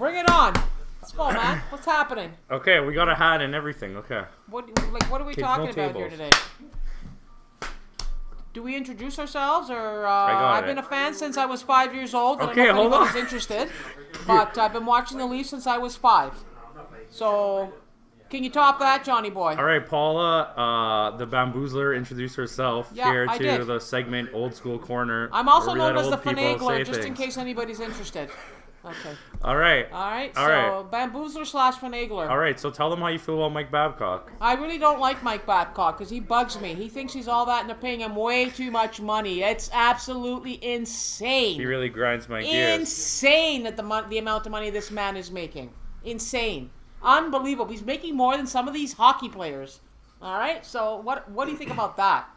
Bring it on. Let's go, man. What's happening? Okay, we got a hat and everything. Okay. What are we talking about here today? Do we introduce ourselves, or I've been a fan since I was 5 years old. Okay, I don't know if hold anyone's interested, but I've been watching the Leafs since I was 5. So, can you top that, Johnny boy? All right, Paula, the Bamboozler, introduced herself here to the segment Old School Corner. I'm also known as the Finagler, just in case anybody's interested. Okay. All right. So, Bamboozler / Finagler. All right, so tell them how you feel about Mike Babcock. I really don't like Mike Babcock because he bugs me. He thinks he's all that and they're paying him way too much money. It's absolutely insane. He really grinds my gears. Insane that the amount of money this man is making. Insane. Unbelievable. He's making more than some of these hockey players. All right? So what do you think about that?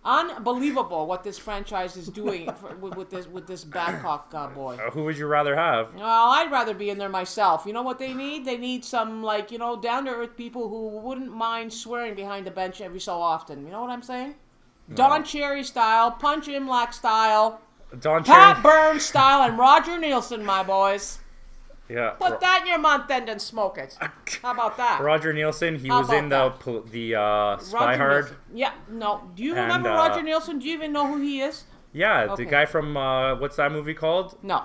Unbelievable what this franchise is doing with this Babcock boy. Who would you rather have? Well, I'd rather be in there myself. You know what they need? They need some, down-to-earth people who wouldn't mind swearing behind the bench every so often. You know what I'm saying? No. Don Cherry style, Punch Imlach style, Pat Burns style, and Roger Nielsen, my boys. Yeah. Put that in your month end and smoke it. How about that? Roger Nielsen, he was in the Spy Hard. Yeah, no. Do you remember Roger Nielsen? Do you even know who he is? Yeah, the guy from, what's that movie called? No.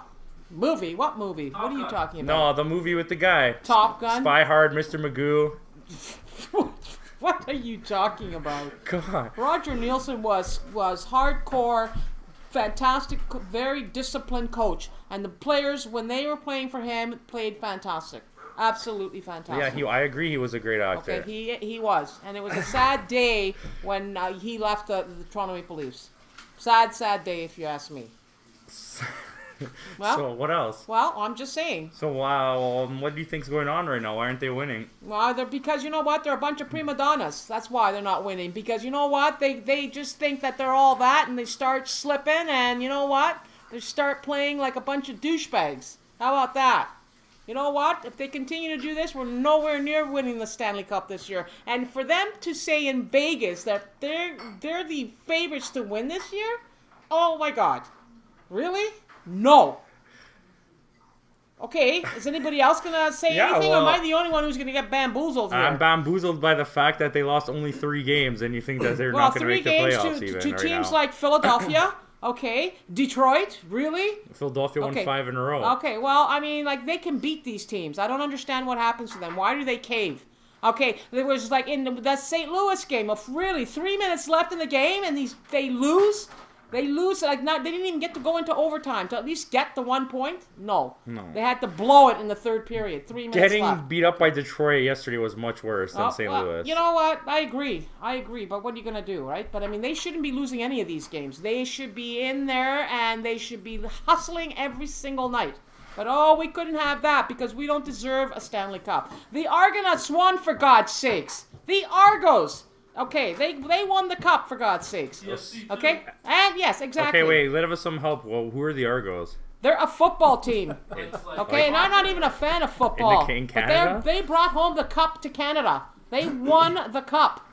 Movie? What movie? What are you talking about? No, the movie with the guy. Top Gun? Spy Hard, Mr. Magoo. What are you talking about? God. Roger Nielsen was hardcore, fantastic, very disciplined coach. And the players, when they were playing for him, played fantastic. Absolutely fantastic. Yeah, I agree he was a great actor. Okay, he was. And it was a sad day when he left the Toronto Maple Leafs. Sad day, if you ask me. Well, so, what else? Well, I'm just saying. So, wow, what do you think's going on right now? Why aren't they winning? Well, because you know what? They're a bunch of prima donnas. That's why they're not winning. Because you know what? They just think that they're all that, and they start slipping, and you know what? They start playing like a bunch of douchebags. How about that? You know what? If they continue to do this, we're nowhere near winning the Stanley Cup this year. And for them to say in Vegas that they're the favorites to win this year, oh my God. Really? No. Okay, is anybody else going to say anything, or am I the only one who's going to get bamboozled here? I'm bamboozled by the fact that they lost only 3 games, and you think that they're not going to make the playoffs even to teams like Philadelphia, okay, Detroit, really? Philadelphia won 5 in a row. Okay, well, I mean, they can beat these teams. I don't understand what happens to them. Why do they cave? Okay, there was in that St. Louis game of really 3 minutes left in the game, and they lose. They lose, they didn't even get to go into overtime to at least get the 1 point. No. They had to blow it in the third period. 3 minutes left. Getting beat up by Detroit yesterday was much worse than St. Louis. You know what? I agree. But what are you going to do, right? But, I mean, they shouldn't be losing any of these games. They should be in there, and they should be hustling every single night. But, we couldn't have that because we don't deserve a Stanley Cup. The Argonauts won, for God's sakes. The Argos. Okay, they won the cup, for God's sakes. Yes. Okay? And yes, exactly. Okay, wait, let us some help. Well, who are the Argos? They're a football team. Okay, and I'm not even a fan of football. In Canada? But they brought home the cup to Canada. They won the cup.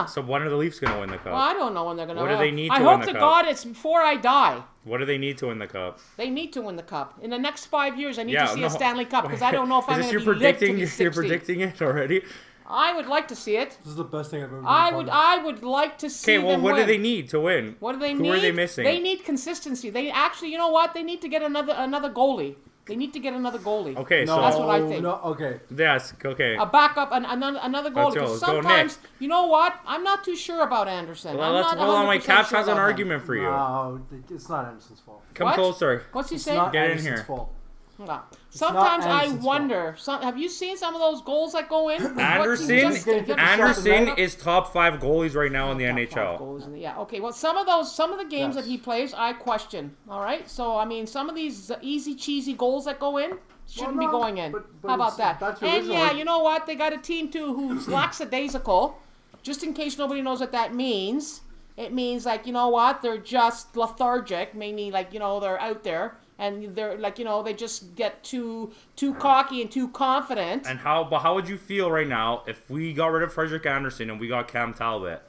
So when are the Leafs going to win the cup? Well, I don't know when they're going to win. What do they need to win the cup? I hope to God it's before I die. What do they need to win the cup? They need to win the cup. In the next 5 years, I need to see a Stanley Cup because I don't know if I'm going to be predicting. You're predicting it already? I would like to see it. This is the best thing I've ever done. I would like to see them win. Okay, well, what do they need to win? What do they need? Who are they missing? They need consistency. They actually, you know what? They need to get another goalie. They need to get another goalie. Okay, so that's what I think. No, okay. Yes, okay. A backup, another goalie. Because sometimes, you know what? I'm not too sure about Anderson. Well, let's hold on. My Caps has an argument for you. No, it's not Anderson's fault. Come closer. What's he saying? Get in here. Fault. No. Sometimes I wonder. Have you seen some of those goals that go in? Anderson is top 5 goalies right now in the NHL. Yeah. Okay. Well, some of the games that he plays, I question. All right. So I mean, some of these easy, cheesy goals that go in shouldn't be going in. But how about that? And yeah, you know what? They got a team too who's lackadaisical. Just in case nobody knows what that means, it means you know what? They're just lethargic. Maybe they're out there. And they're they just get too cocky and too confident. And how would you feel right now if we got rid of Frederick Anderson and we got Cam Talbot?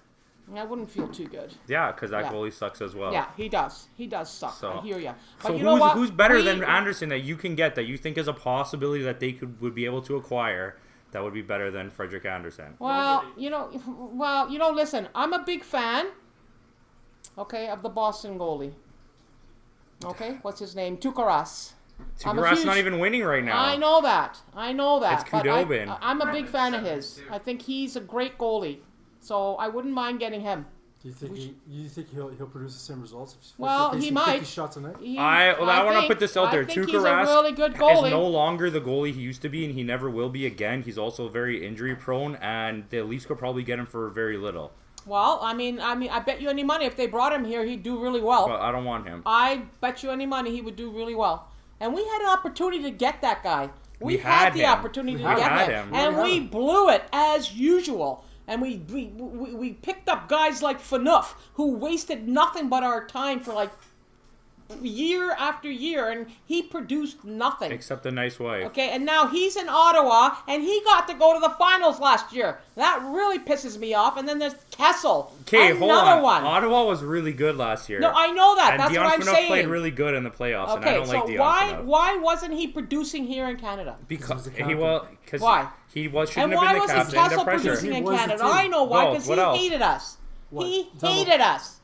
I wouldn't feel too good. Yeah, because that Yeah. goalie sucks as well. Yeah, he does. He does suck. So- I hear you. But So you know what? who's better than Anderson that you can get that you think is a possibility that they would be able to acquire that would be better than Frederick Anderson? Well, listen, I'm a big fan, okay, of the Boston goalie. Okay, what's his name? Tukaras. Tukaras not even winning right now. I know that. It's But Khudobin. I'm a big fan of his. I think he's a great goalie. So I wouldn't mind getting him. Do you think he'll produce the same results? Well, if he facing might. 50 shots a night? I want to put this out there. I think he's a Tukaras really good is goalie. no longer the goalie he used to be, and he never will be again. He's also very injury prone, and the Leafs could probably get him for very little. Well, I mean, I bet you any money if they brought him here, he'd do really well. But I don't want him. I bet you any money he would do really well. And we had an opportunity to get that guy. We had had the him. opportunity We to get had him. him. And we blew it as usual. And we picked up guys like Phaneuf, who wasted nothing but our time for like year after year, and he produced nothing. Except a nice wife. Okay, and now he's in Ottawa, and he got to go to the finals last year. That really pisses me off. And then there's Kessel, Okay, hold another on. one. Ottawa was really good last year. No, I know that. And That's Dion what I'm Phaneuf saying. played really good in the playoffs, and I Okay, don't so like Dion Phaneuf. why wasn't he producing here in Canada? Because He he was was the because Why? he was And shouldn't have why been the wasn't captain. The Kessel pressure. producing He in was the Canada? team. I know why, Well, because what he else? hated us. What? He Tell me. hated us.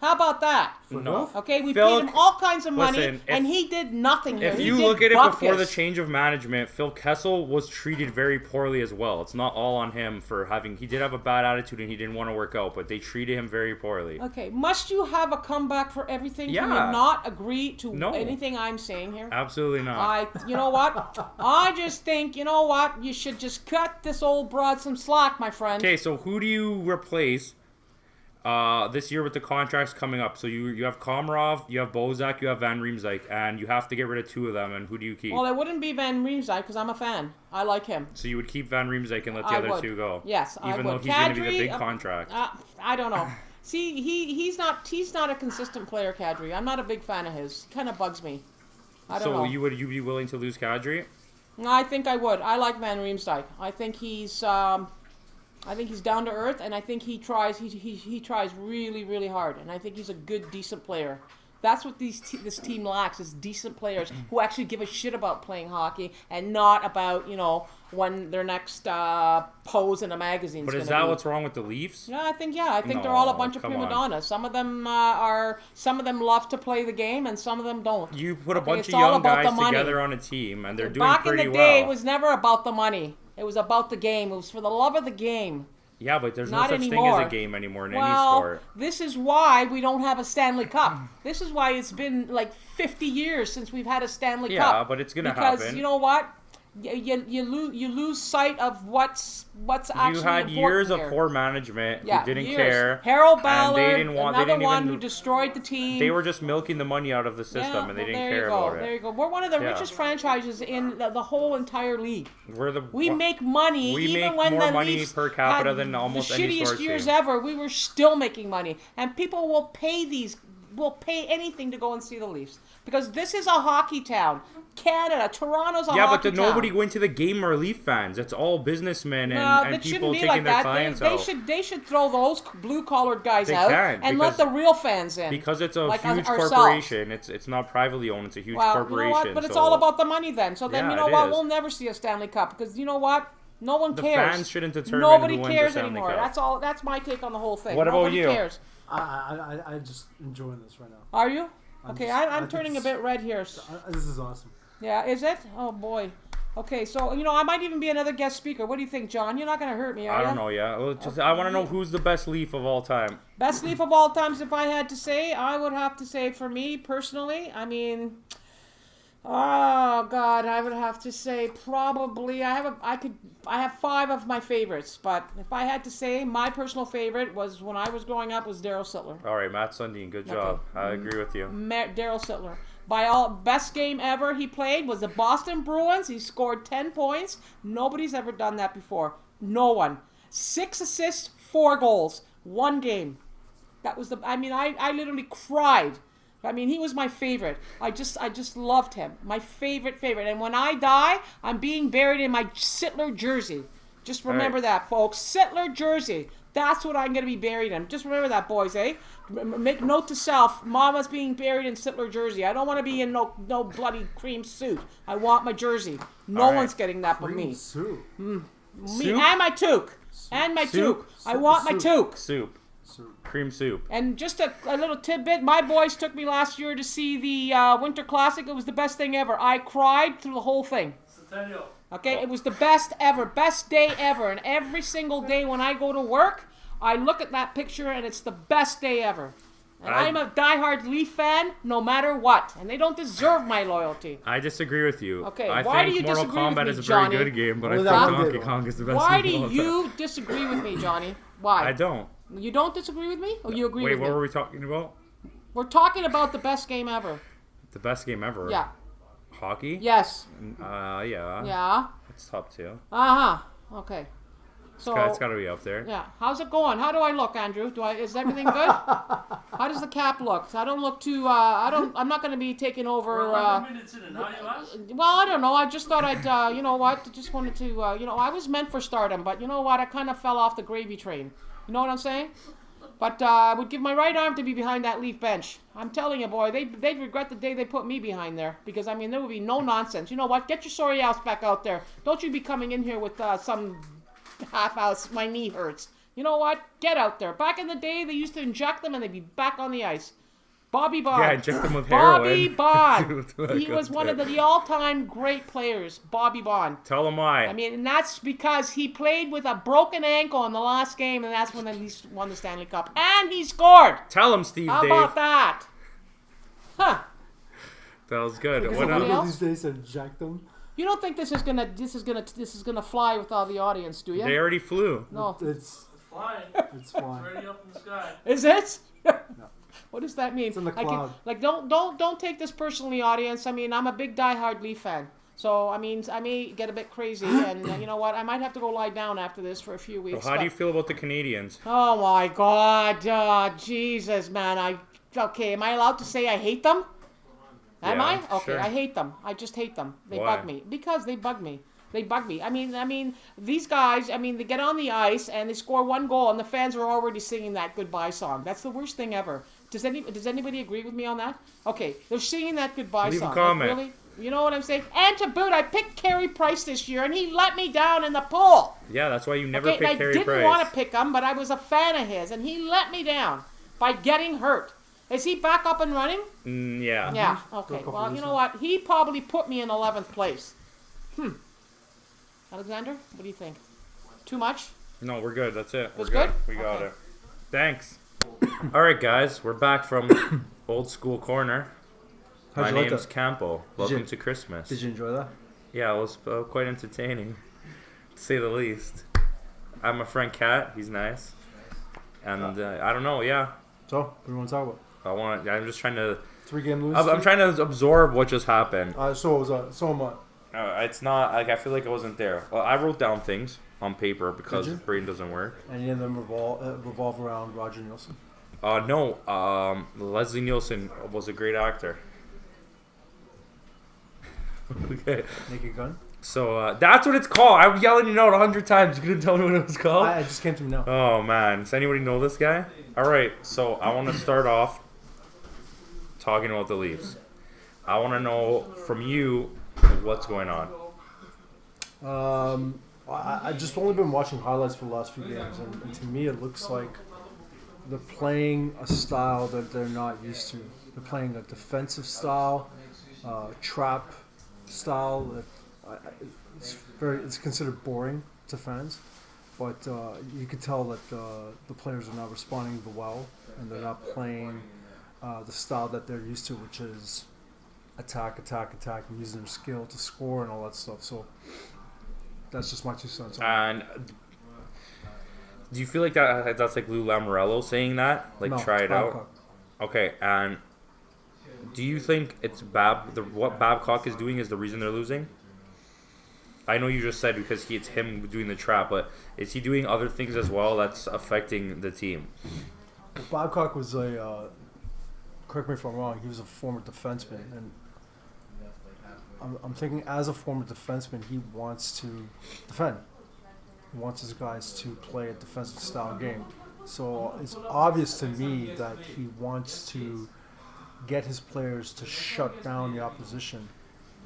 How about that? No. Okay, we Phil- paid him all kinds of money, listen, and if- he did nothing here. If He you did look at it before the bupkis. change of management, Phil Kessel was treated very poorly as well. It's not all on him for having. He did have a bad attitude and he didn't want to work out, but they treated him very poorly. Okay, must you have a comeback for everything? Can Yeah. you not agree to No. anything I'm saying here? Absolutely not. You know what? I just think, you know what? You should just cut this old broad some slack, my friend. Okay, so who do you replace this year with the contracts coming up? So you have Komarov, you have Bozak, you have Van Riemsdyk, and you have to get rid of two of them. And who do you keep? Well, it wouldn't be Van Riemsdyk because I'm a fan. I like him. So you would keep Van Riemsdyk and let the I other would. two go. Yes, I even would. though he's going to be the Kadri, big contract. I don't know. See, he's not a consistent player, Kadri. I'm not a big fan of his. He kind of bugs me. I don't know. So you be willing to lose Kadri? I think I would. I like Van Riemsdyk. I think he's down to earth, and I think he tries. He tries really, really hard, and I think he's a good, decent player. That's what this team lacks: is decent players who actually give a shit about playing hockey and not about when their next pose in a magazine. But is that what's wrong with the Leafs? Yeah, I think they're all a bunch of come prima on. donnas. Some of them love to play the game, and some of them don't. You put a bunch it's of all young about the guys money. together on a team, and they're doing Back pretty in the day, well. it was never about the money. It was about the game. It was for the love of the game. Yeah, but there's no Not such thing anymore. as a game anymore in any Well, sport. this is why we don't have a Stanley Cup. This is why it's been like 50 years since we've had a Stanley Cup. Yeah, but it's gonna because happen. you know what? You lose sight of what's actually You had important years of here. poor management Yeah, who didn't years. care. Harold and Ballard, they didn't want. They another didn't one even. who destroyed the team. They were just milking the money out of the system, Yeah, and they well, didn't there care you go. about There it. you go. We're one of the Yeah. richest franchises in the whole entire league. We're the. We make money. We even make when more the money Leafs per capita had than almost the any shittiest sports years team. ever. We were still making money, and people will pay anything to go and see the Leafs because this is a hockey town. Canada, Toronto's a Yeah, hockey but town. nobody went to the game are Leaf fans. It's all businessmen and, No, and it people shouldn't be taking like their that. clients They out. they should throw those blue collared guys They out can, and let because- the real fans in. Because it's a like huge ourselves. corporation. It's not privately owned. It's a huge Well, corporation. you know what? But it's so all about the money then. So then Yeah, you know it what? is. We'll never see a Stanley Cup because you know what? No one the cares. fans shouldn't determine Nobody who wins cares the Stanley anymore. Cup. That's all. That's my take on the whole thing. What about Nobody you? cares. I just enjoying this right now. Are you? I'm Okay, just- I I'm think turning a it's- bit red here. This is awesome. Yeah, is it? Oh boy. Okay, so I might even be another guest speaker. What do you think, John? You're not gonna hurt me, are you? I don't know. Yeah, well, I want to know who's the best Leaf of all time. Best Leaf of all times, if I had to say, I would have to say for me personally. I mean, oh God, I would have to say probably I have 5 of my favorites, but if I had to say, my personal favorite was when I was growing up was Daryl Sittler. All right, Matt Sundin, good job. I agree with you. Daryl Sittler. Best game ever he played was the Boston Bruins. He scored 10 points. Nobody's ever done that before. No one. 6 assists, 4 goals, 1 game. That was I literally cried. I mean, he was my favorite. I just loved him. My favorite. And when I die, I'm being buried in my Sittler jersey. Just remember that, folks. Sittler jersey. That's what I'm going to be buried in. Just remember that, boys, eh? Make note to self. Mama's being buried in Sittler jersey. I don't want to be in no bloody cream suit. I want my jersey. No All right. one's getting that but Cream me. soup. Me Soup? and my toque. And my Soup? toque. I want my Soup. toque. Soup. Soup. Cream soup. And just a little tidbit, my boys took me last year to see the Winter Classic. It was the best thing ever. I cried through the whole thing. Okay, it was the best ever, best day ever. And every single day when I go to work, I look at that picture and it's the best day ever. And I'm a diehard Leaf fan no matter what. And they don't deserve my loyalty. I disagree with you. Okay, I why think do you Mortal disagree with Kombat me, is a Johnny? very good game, but I Only think that one Donkey did. Kong is the best Why game do of all time. you disagree with me, Johnny? Why? I don't. You don't disagree with me? Or you agree Wait, with what me? were we talking about? We're talking about the best game ever. The best game ever. Yeah. Hockey? Yes. Yeah. Yeah. It's top 2. Uh-huh. Okay. So It's got to be up there. yeah, how's it going? How do I look, Andrew? Is everything good? How does the cap look? I don't look too. I'm not going to be taking over. Minutes in and how do you ask? Well, I don't know. I just thought I'd. You know what? Just wanted to. I was meant for stardom, but you know what? I kind of fell off the gravy train. You know what I'm saying? But I would give my right arm to be behind that Leaf bench. I'm telling you, boy, they'd regret the day they put me behind there because I mean there would be no nonsense. You know what? Get your sorry ass back out there. Don't you be coming in here with some half-house, my knee hurts. You know what? Get out there. Back in the day, they used to inject them and they'd be back on the ice. Bobby Bond. Yeah, inject them with heroin. Bobby Bond. Dude, He was one of the all-time great players, Bobby Bond. Tell them why. I mean, and that's because he played with a broken ankle in the last game, and that's when they won the Stanley Cup. And he scored. Tell them, Steve How Dave. about that? Huh. That was good. Because What somebody else? else? these days to inject them. You don't think this is gonna fly with all the audience, do you? They already flew. No. It's Flying. it's fine. Already up in the sky. Is it? What does that mean? It's in the I cloud. don't take this personally, audience. I mean, I'm a big diehard Leaf fan. So I mean, I may get a bit crazy, and you know what? I might have to go lie down after this for a few weeks. How do but- you feel about the Canadians? Oh my God, Jesus, man! Okay. Am I allowed to say I hate them? Am Yeah, I? Okay, sure. I hate them. I just hate them. They Why? bug me because they bug me. They bug me. I mean, these guys. I mean, they get on the ice and they score one goal, and the fans are already singing that goodbye song. That's the worst thing ever. Does anybody agree with me on that? Okay, they're singing that goodbye Leave a song. comment. Like, really? You know what I'm saying? And to boot, I picked Carey Price this year, and he let me down in the pool. Yeah, that's why you never Okay, pick and I Carey didn't Price. want to pick him, but I was a fan of his, and he let me down by getting hurt. Is he back up and running? Yeah. Yeah. For a Okay. couple Well, you weeks know now. what? He probably put me in 11th place. Alexander, what do you think? Too much? No, we're good. That's it. We're That's good. good? We got Okay. it. Thanks. All right, guys. We're back from Old School Corner. How'd My you like name's that? Campo. Welcome you- to Christmas. Did you enjoy that? Yeah, it was quite entertaining, to say the least. I have my friend Kat. He's nice. And I don't know. Yeah, So, what do you want to talk about? I'm just trying to. 3-game lose. I'm trying to absorb what just happened. So was so am I. It's not like I feel like I wasn't there. Well, I wrote down things on paper because Did the you? brain doesn't work. Any of them revolve around Roger Nielsen? No. Leslie Nielsen was a great actor. Okay. Naked Gun? So that's what it's called. I'm yelling you out 100 times. You couldn't tell me what it was called. I just came to me now. Oh man, does anybody know this guy? All right, so I want to start off talking about the Leafs. I want to know from you what's going on. I just only been watching highlights for the last few games, and to me it looks like they're playing a style that they're not used to. They're playing a defensive style, trap style. That it's considered boring to fans, but you can tell that the players are not responding well, and they're not playing the style that they're used to, which is attack, and using their skill to score and all that stuff. So that's just my 2 cents. And do you feel like that's like Lou Lamoriello saying that? Like No, try it it's out. Babcock. Okay, and do you think it's what Babcock is doing is the reason they're losing? I know you just said because it's him doing the trap, but is he doing other things as well that's affecting the team? Well, Babcock was correct me if I'm wrong, he was a former defenseman, and I'm thinking as a former defenseman, he wants to defend. He wants his guys to play a defensive style game. So it's obvious to me that he wants to get his players to shut down the opposition.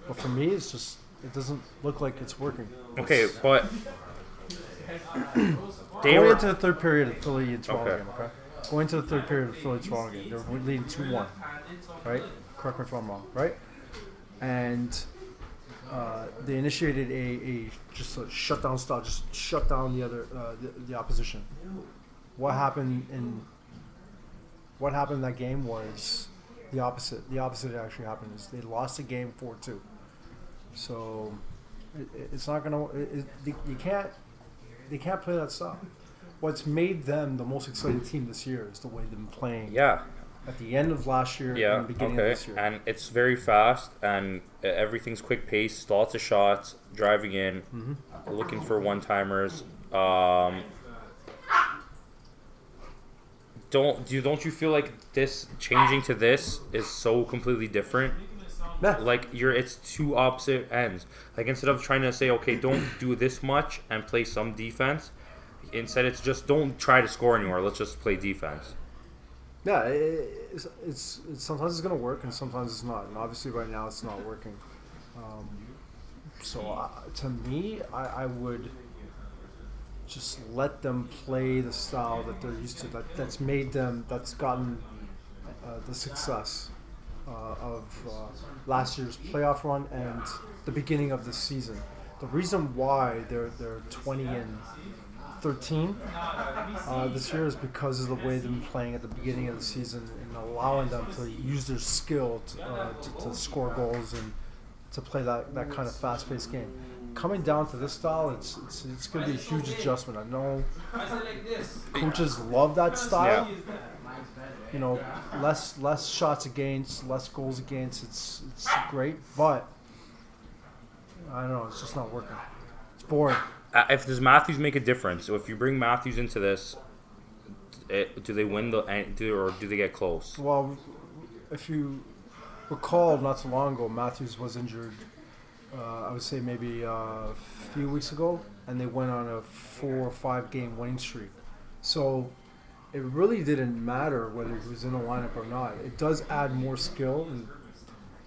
But for me, it doesn't look like it's working. Okay, but Going into the third period of Philly and Toronto Okay. game, okay? Going into the third period of Philly Toronto game, they're leading 2-1, right? Correct me if I'm wrong, right? And they initiated a shutdown style, just shut down the opposition. What happened in that game was the opposite. The opposite actually happened is they lost the game 4-2. So it's not gonna. They can't play that style. What's made them the most exciting team this year is the way they've been playing. yeah, At the end of last year and the beginning of this year. and it's very fast and everything's quick paced, lots of shots, driving in, looking for one timers. Don't you feel like this changing to this is so completely different? Yeah. Like it's two opposite ends. Like instead of trying to say, okay, don't do this much and play some defense, instead it's just don't try to score anymore. Let's just play defense. Yeah, it's sometimes it's gonna work and sometimes it's not. And obviously, right now it's not working. To me, I would just let them play the style that they're used to. That's gotten the success of last year's playoff run and the beginning of this season. The reason why they're 20-13 this year is because of the way they've been playing at the beginning of the season and allowing them to use their skill to score goals and to play that kind of fast-paced game. Coming down to this style, it's going to be a huge adjustment. I know coaches love that style. Yeah. You know, less shots against, less goals against. It's great, but I don't know. It's just not working. It's boring. If does Matthews make a difference? So if you bring Matthews into this, do they win or do they get close? Well, if you recall, not so long ago, Matthews was injured. I would say maybe a few weeks ago, and they went on a 4 or 5 game winning streak. So it really didn't matter whether he was in the lineup or not. It does add more skill, and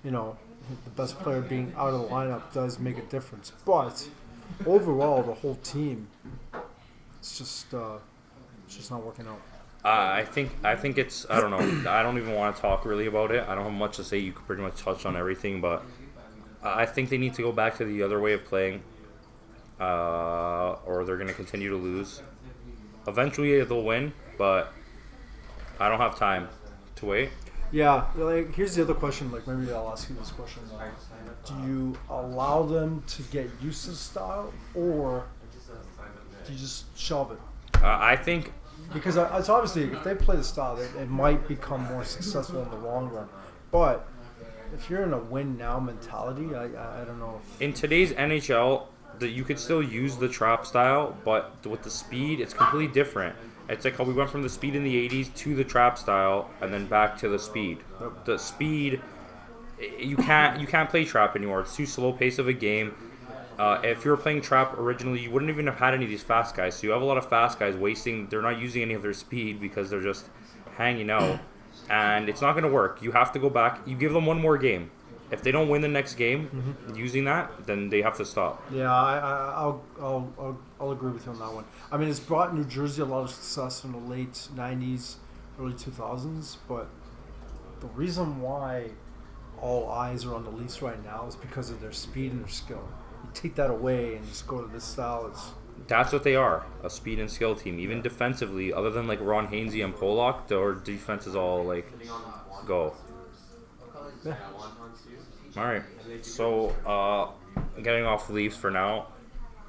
you know, the best player being out of the lineup does make a difference. But overall, the whole team, it's just not working out. I think it's, I don't know. I don't even want to talk really about it. I don't have much to say. You could pretty much touch on everything, but I think they need to go back to the other way of playing, or they're going to continue to lose. Eventually, they'll win, but I don't have time to wait. Yeah, like here's the other question. Like maybe I'll ask you this question. Do you allow them to get used to the style, or do you just shove it? I think Because it's obviously if they play the style, it might become more successful in the long run. But if you're in a win now mentality, I don't know. in today's NHL, that you could still use the trap style, but with the speed, it's completely different. It's like how we went from the speed in the 80s to the trap style, and then back to the speed. The speed, you can't play trap anymore. It's too slow pace of a game. If you were playing trap originally, you wouldn't even have had any of these fast guys. So you have a lot of fast guys wasting. They're not using any of their speed because they're just hanging out, and it's not going to work. You have to go back. You give them one more game. If they don't win the next game using that, then they have to stop. Yeah, I'll agree with you on that one. I mean, it's brought New Jersey a lot of success in the late '90s, early 2000s, but the reason why all eyes are on the Leafs right now is because of their speed and their skill. You take that away and just go to this style. That's what they are, a speed and skill team. Even defensively, other than like Ron Hainsey and Pollock, their defense is all like go. Yeah. All right. So, getting off Leafs for now.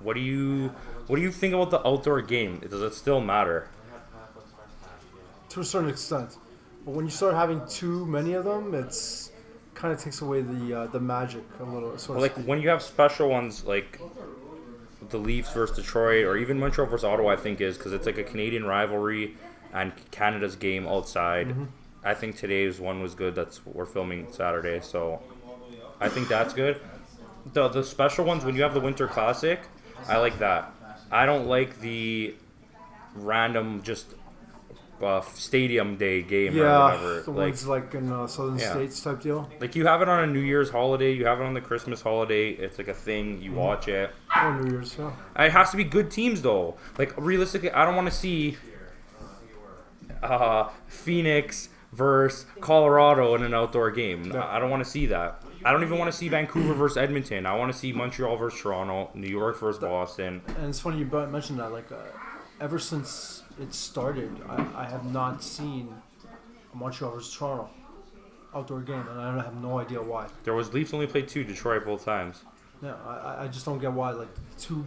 What do you think about the outdoor game? Does it still matter? To a certain extent, but when you start having too many of them, it's kind of takes away the magic a little. So to Like speak. when you have special ones like the Leafs versus Detroit, or even Montreal versus Ottawa, I think is because it's like a Canadian rivalry and Canada's game outside. I think today's one was good. We're filming Saturday, so I think that's good. The special ones when you have the Winter Classic, I like that I don't like the random just stadium day game or whatever. The Like, ones like in southern Yeah. states type deal. like you have it on a New Year's holiday, you have it on the Christmas holiday. It's like a thing. You watch it. Or New Year's, yeah. It has to be good teams though. Like realistically, I don't want to see Phoenix versus Colorado in an outdoor game. Yeah. I don't want to see that. I don't even want to see Vancouver versus Edmonton. I want to see Montreal versus Toronto, New York versus Boston. And it's funny you mentioned that. Like, ever since it started, I have not seen a Montreal versus Toronto outdoor game, and I have no idea why. There was Leafs only played 2, Detroit both times. Yeah, I just don't get why. Like, two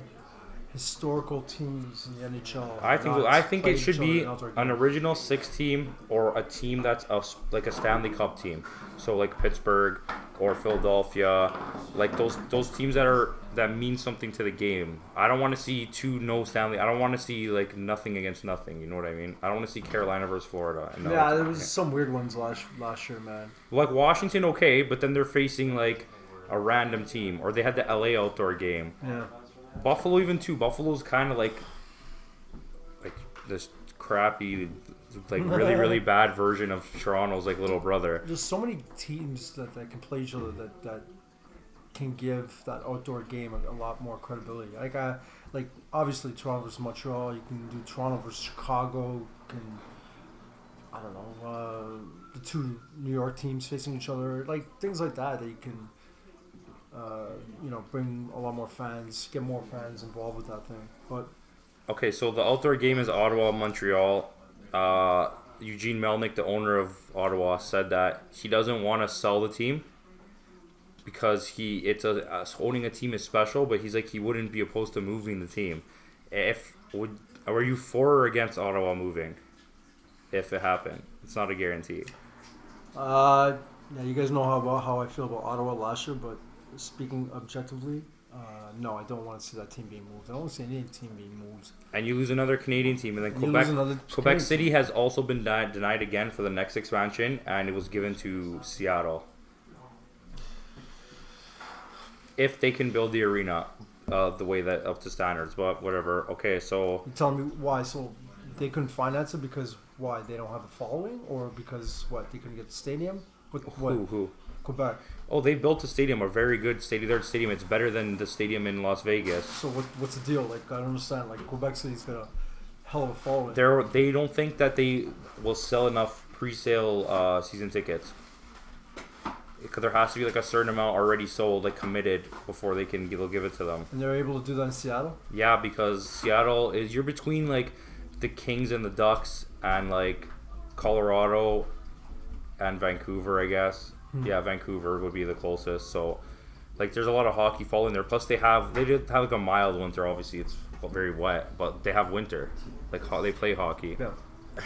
historical teams in the NHL. I think play it should each other be in outdoor an games. original 6 team or a team that's like a Stanley Cup team. So like Pittsburgh or Philadelphia, like those teams that mean something to the game. I don't want to see 2 no Stanley. I don't want to see like nothing against nothing. You know what I mean? I don't want to see Carolina versus Florida. No, Yeah, there was some weird ones last year, man. like Washington, okay, but then they're facing like a random team, or they had the LA outdoor game. Yeah. Buffalo even too. Buffalo's kind of like this crappy, like really bad version of Toronto's like little brother. There's so many teams that can play each other that can give that outdoor game a lot more credibility. Like obviously Toronto versus Montreal. You can do Toronto versus Chicago. I don't know, the 2 New York teams facing each other. Like things like that you can bring a lot more fans, get more fans involved with that thing. But Okay, so the outdoor game is Ottawa, Montreal. Eugene Melnick, the owner of Ottawa, said that he doesn't want to sell the team because owning a team is special. But he's like he wouldn't be opposed to moving the team. Are you for or against Ottawa moving? If it happened, it's not a guarantee. yeah, you guys know how I feel about Ottawa last year. But speaking objectively, no, I don't want to see that team being moved. I don't want to see any team being moved. And you lose another Canadian team, and then You lose another Quebec Canadian City has also been denied again for the next expansion, and it was given to Seattle. If they can build the arena the way that up to standards, but whatever. Okay, so You telling me why? So they couldn't finance it because why? They don't have a following, or because what? They couldn't get the stadium. What? who? Quebec. Oh, they built a stadium, a very good stadium. It's better than the stadium in Las Vegas. So what's the deal? Like I don't understand. Like Quebec City's got a hell of a following. They don't think that they will sell enough pre-sale season tickets. Because there has to be like a certain amount already sold, like committed, before they'll give it to them. And they're able to do that in Seattle. Yeah, because Seattle you're between like the Kings and the Ducks and like Colorado and Vancouver, I guess. Yeah, Vancouver would be the closest. So like there's a lot of hockey following there. Plus they did have like a mild winter. Obviously it's very wet, but they have winter. Like they play hockey. Yeah.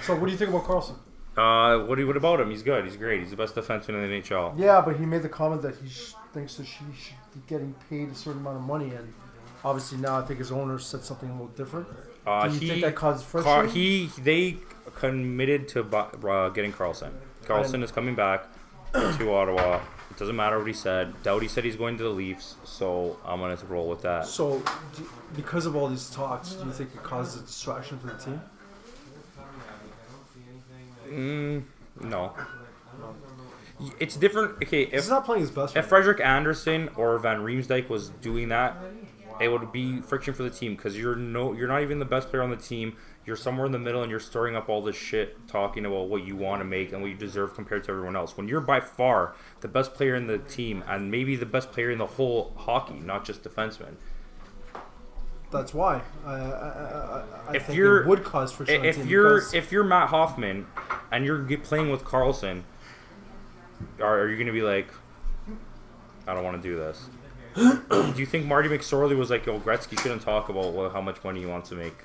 So what do you think about Carlson? What about him? He's good. He's great. He's the best defenseman in the NHL. Yeah, but he made the comment that he thinks that she should be getting paid a certain amount of money, and obviously now I think his owner said something a little different. Do you think that caused friction? They committed to getting Carlson. Carlson is coming back to Ottawa. It doesn't matter what he said. Doughty said he's going to the Leafs, so I'm going to roll with that. So, because of all these talks, do you think it causes a distraction for the team? No. It's different. Okay, He's not playing his best. if Frederick Anderson or Van Riemsdyk was doing that, it would be friction for the team because you're not even the best player on the team. You're somewhere in the middle and you're stirring up all this shit, talking about what you want to make and what you deserve compared to everyone else. When you're by far the best player in the team and maybe the best player in the whole hockey, not just defenseman. That's why I If think you're- it would cause friction. on the If team you're because- Matt Hoffman and you're playing with Carlson, are you going to be like, I don't want to do this? Do you think Marty McSorley was like, yo, Gretzky shouldn't talk about how much money he wants to make?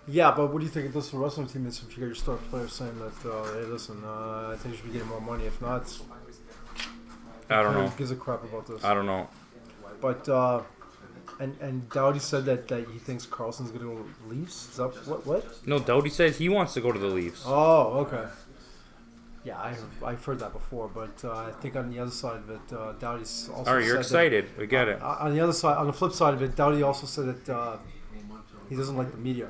Yeah, but what do you think it does for wrestling teammates if you get your star player saying that, hey, listen, I think you should be getting more money. If not, I don't who know. gives a crap about this? I don't know. But and Doughty said that he thinks Carlson's gonna go Leafs. Is that what? No, Doughty said he wants to go to the Leafs. Oh, okay. Yeah, I've heard that before, but I think on the other side of it, Dowdy's also. All right, you're said excited. We get it. On the other side, on the flip side of it, Dowdy also said that he doesn't like the media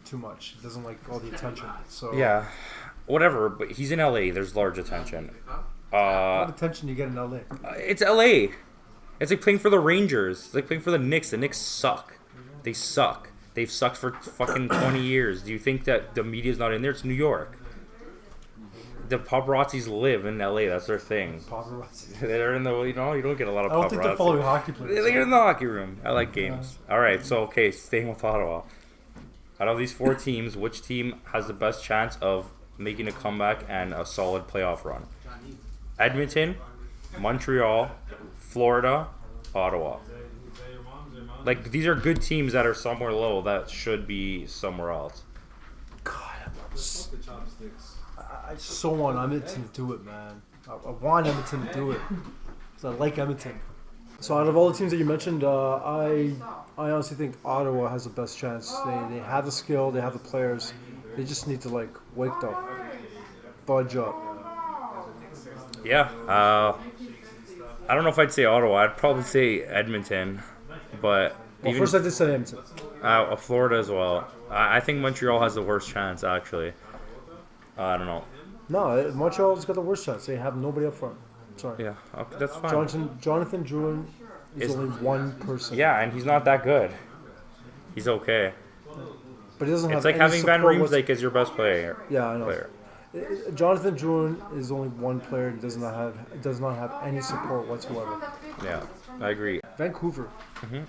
too much. He doesn't like all the attention. So Yeah, whatever. But he's in LA. There's large attention. what attention do you get in LA? It's LA. It's like playing for the Rangers. It's like playing for the Knicks. The Knicks suck. They suck. They've sucked for fucking 20 years. Do you think that the media's not in there? It's New York. The paparazzis live in LA. That's their thing. Paparazzi. They're in the, you don't get a lot of I paparazzi. don't think they're following hockey players. They're in the hockey room. I like games. All right, so, okay, staying with Ottawa. Out of these 4 teams, which team has the best chance of making a comeback and a solid playoff run? Edmonton, Montreal, Florida, Ottawa. Like, these are good teams that are somewhere low that should be somewhere else. God, I so want Edmonton to do it, man. I want Edmonton to do it because I like Edmonton. So out of all the teams that you mentioned, I honestly think Ottawa has the best chance. They have the skill, they have the players. They just need to like wake up, budge up. Yeah, I don't know if I'd say Ottawa. I'd probably say Edmonton, but Well, first I did say Edmonton. Florida as well. I think Montreal has the worst chance, actually. I don't know. No, Montreal's got the worst chance. They have nobody up front. Sorry. Yeah, okay, that's fine. Jonathan Drouin is Is- only one person. Yeah, and he's not that good. He's okay. But he doesn't have It's like any having Van support Riemsdyk as your best player. Yeah, I know. Player. Jonathan Drouin is only one player and does not have any support whatsoever. Yeah, I agree. Vancouver. Mhm.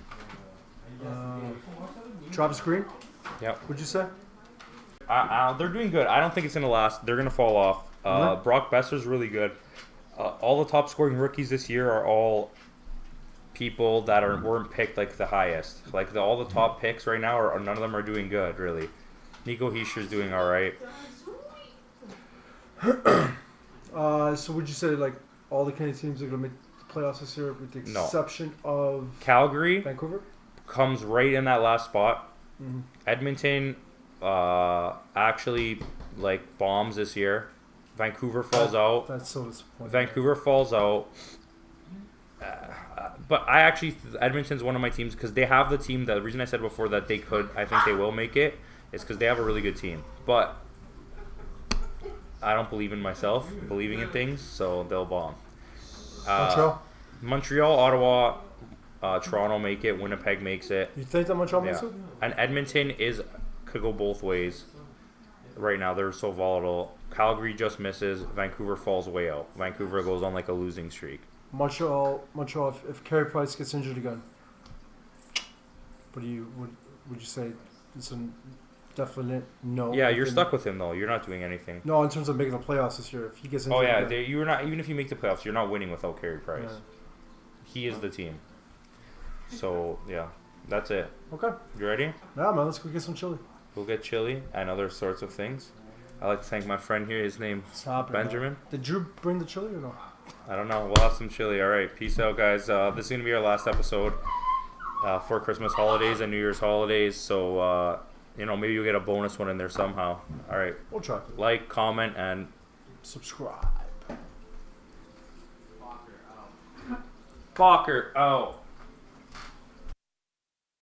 Travis Green. Yep. Would you say? They're doing good. I don't think it's gonna last. They're gonna fall off. Mhm. Brock Besser's really good. All the top scoring rookies this year are all people that weren't picked like the highest. Like all the top picks right now are none of them are doing good really. Nico Heischer's doing all right. So would you say like all the Canadian teams are going to make the playoffs this year, with the No. exception of Calgary Vancouver? comes right in that last spot. Mm-hmm. Edmonton actually like bombs this year. Vancouver falls out. That's so disappointing. Vancouver falls out. But Edmonton's one of my teams because they have the team. The reason I said before that I think they will make it, is because they have a really good team. But I don't believe in myself, believing in things, so they'll bomb. Montreal, Ottawa, Toronto make it. Winnipeg makes it. You think that Montreal makes Yeah. it? And Edmonton could go both ways. Right now, they're so volatile. Calgary just misses. Vancouver falls way out. Vancouver goes on like a losing streak. Montreal. If Carey Price gets injured again, would you say it's a definite no? Yeah, you're stuck with him though. You're not doing anything. No, in terms of making the playoffs this year, if he gets injured. Oh yeah, again, you're not. Even if you make the playoffs, you're not winning without Carey Price. Yeah. He is the team. So yeah, that's it. Okay. You ready? Yeah, man. Let's go get some chili. We'll get chili and other sorts of things. I'd like to thank my friend here. His name Stop it, Benjamin. man. Did Drew bring the chili or no? I don't know. We'll have some chili. All right. Peace out, guys. This is going to be our last episode for Christmas holidays and New Year's holidays. So, maybe you'll get a bonus one in there somehow. All right. We'll try. Like, comment, and Subscribe. Fokker out.